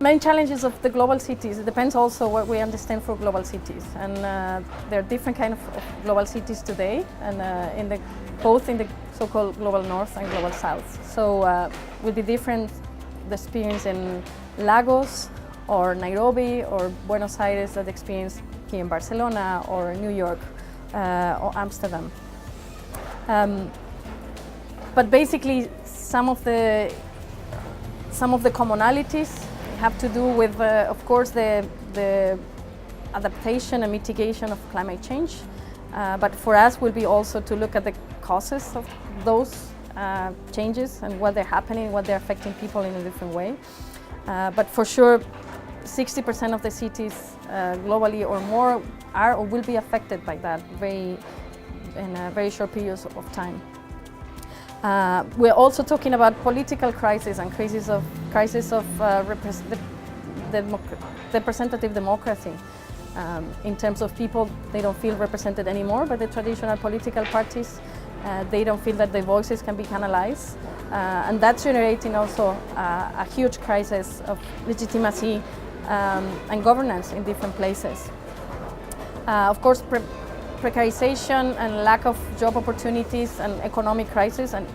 Main challenges of the global cities, it depends also what we understand for global cities. And there are different kinds of global cities today, and both in the so-called global north and global south. So will be different the experience in Lagos or Nairobi or Buenos Aires that experience here in Barcelona or New York or Amsterdam. But basically some of the commonalities have to do with, of course, the adaptation and mitigation of climate change. But for us will be also to look at the causes of those changes and what they're happening, what they're affecting people in a different way. But for sure, 60% of the cities globally or more are or will be affected by that in a very short periods of time. We're also talking about political crisis and crisis of representative democracy. In terms of people, they don't feel represented anymore by the traditional political parties. They don't feel that their voices can be canalized. And that's generating also a huge crisis of legitimacy and governance in different places. Of course, precarization and lack of job opportunities and economic crisis and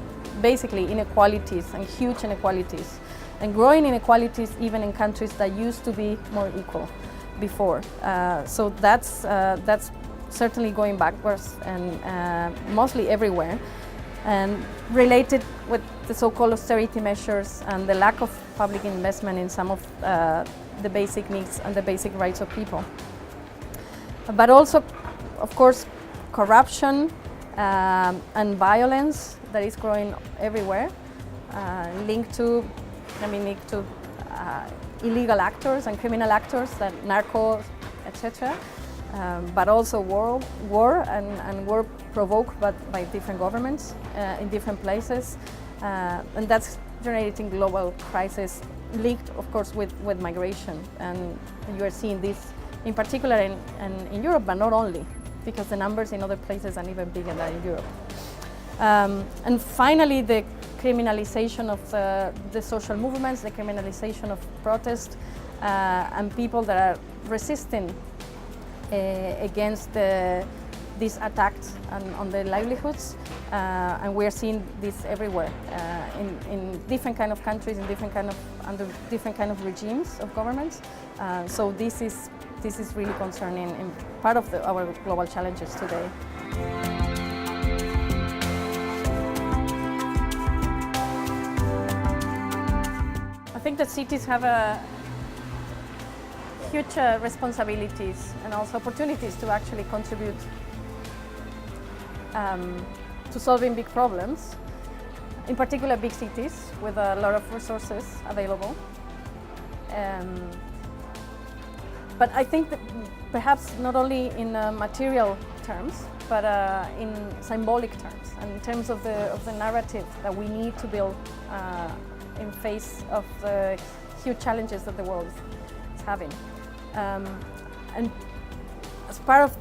basically inequalities and huge inequalities and growing inequalities even in countries that used to be more equal before. So that's certainly going backwards and mostly everywhere, and related with the so-called austerity measures and the lack of public investment in some of the basic needs and the basic rights of people. But also, of course, corruption and violence that is growing everywhere, linked to illegal actors and criminal actors, that narcos, etc. But also war and war provoked by different governments in different places, and that's generating global crisis linked, of course, with migration. And you are seeing this in particular in Europe, but not only, because the numbers in other places are even bigger than in Europe. And finally, the criminalization of the social movements, the criminalization of protest, and people that are resisting against these attacks on their livelihoods. And we are seeing this everywhere in different kind of countries, under different kind of regimes of governments. So this is really concerning and part of our global challenges today. I think that cities have a huge responsibilities and also opportunities to actually contribute to solving big problems, in particular big cities with a lot of resources available. But I think that perhaps not only in material terms, but in symbolic terms, and in terms of the narrative that we need to build in face of the huge challenges that the world is having. And as part of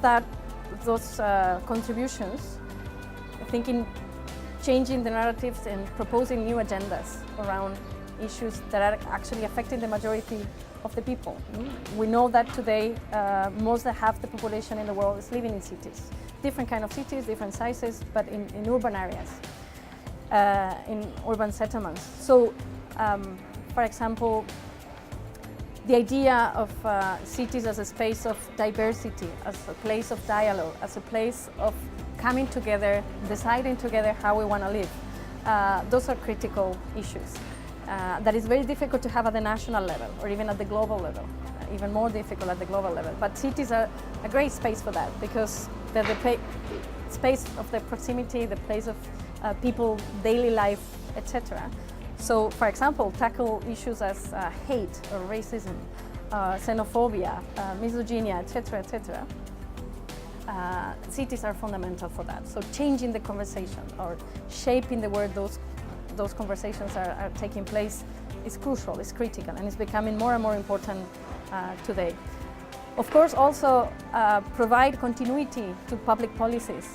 those contributions, I think in changing the narratives and proposing new agendas around issues that are actually affecting the majority of the people. We know that today most than half the population in the world is living in cities. Different kind of cities, different sizes, but in urban areas, in urban settlements. So, for example, the idea of cities as a space of diversity, as a place of dialogue, as a place of coming together, deciding together how we want to live. Those are critical issues. That is very difficult to have at the national level or even at the global level, even more difficult at the global level. But cities are a great space for that because they're the space of the proximity, the place of people, daily life, etc. So, for example, tackle issues as hate or racism, xenophobia, misogyny, etc., etc. Cities are fundamental for that. So changing the conversation or shaping the way those conversations are taking place is crucial, is critical, and it's becoming more and more important today. Of course, also provide continuity to public policies,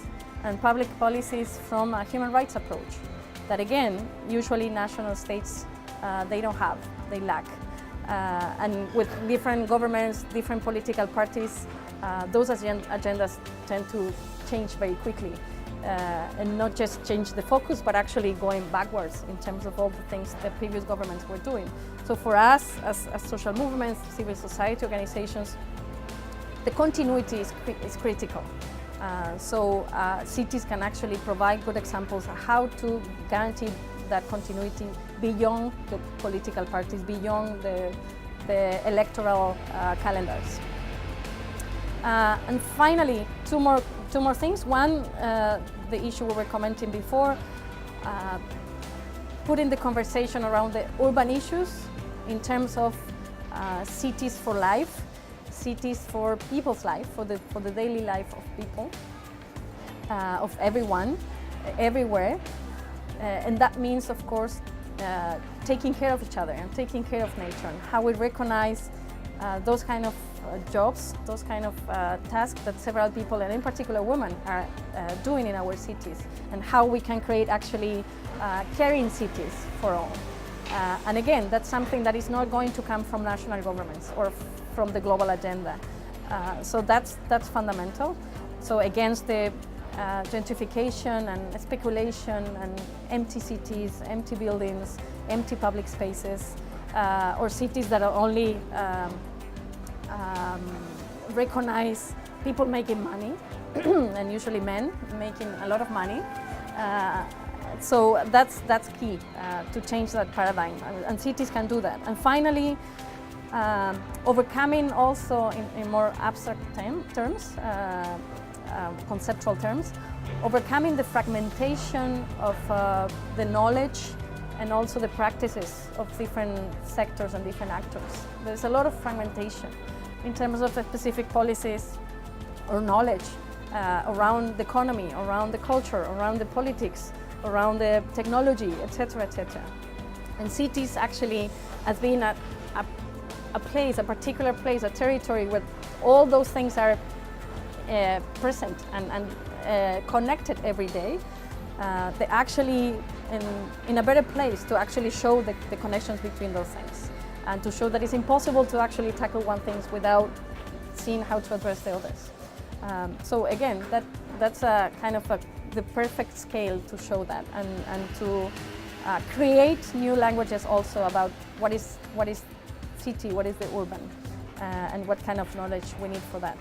and public policies from a human rights approach that, again, usually national states, they don't have, they lack. And with different governments, different political parties, those agendas tend to change very quickly. And not just change the focus, but actually going backwards in terms of all the things that previous governments were doing. So for us, as social movements, civil society organizations, the continuity is critical. Cities can actually provide good examples of how to guarantee that continuity beyond the political parties, beyond the electoral calendars. And finally, two more things. One, the issue we were commenting before, putting the conversation around the urban issues in terms of cities for life, cities for people's life, for the daily life of people, of everyone, everywhere. And that means, of course, taking care of each other and taking care of nature, and how we recognize those kind of jobs, those kind of tasks that several people, and in particular women, are doing in our cities, and how we can create actually caring cities for all. And again, that's something that is not going to come from national governments or from the global agenda. So that's fundamental. So against the gentrification and speculation and empty cities, empty buildings, empty public spaces, or cities that are only recognize people making money, and usually men making a lot of money. So that's key to change that paradigm, and cities can do that. And finally, overcoming also in more abstract terms, conceptual terms, overcoming the fragmentation of the knowledge and also the practices of different sectors and different actors. There's a lot of fragmentation in terms of specific policies or knowledge around the economy, around the culture, around the politics, around the technology, etc., etc. And cities actually has been a place, a particular place, a territory where all those things are present and connected every day. They're actually in a better place to actually show the connections between those things, and to show that it's impossible to actually tackle one thing without seeing how to address the others. So again, that's a kind of the perfect scale to show that, and to create new languages also about what is city, what is the urban, and what kind of knowledge we need for that.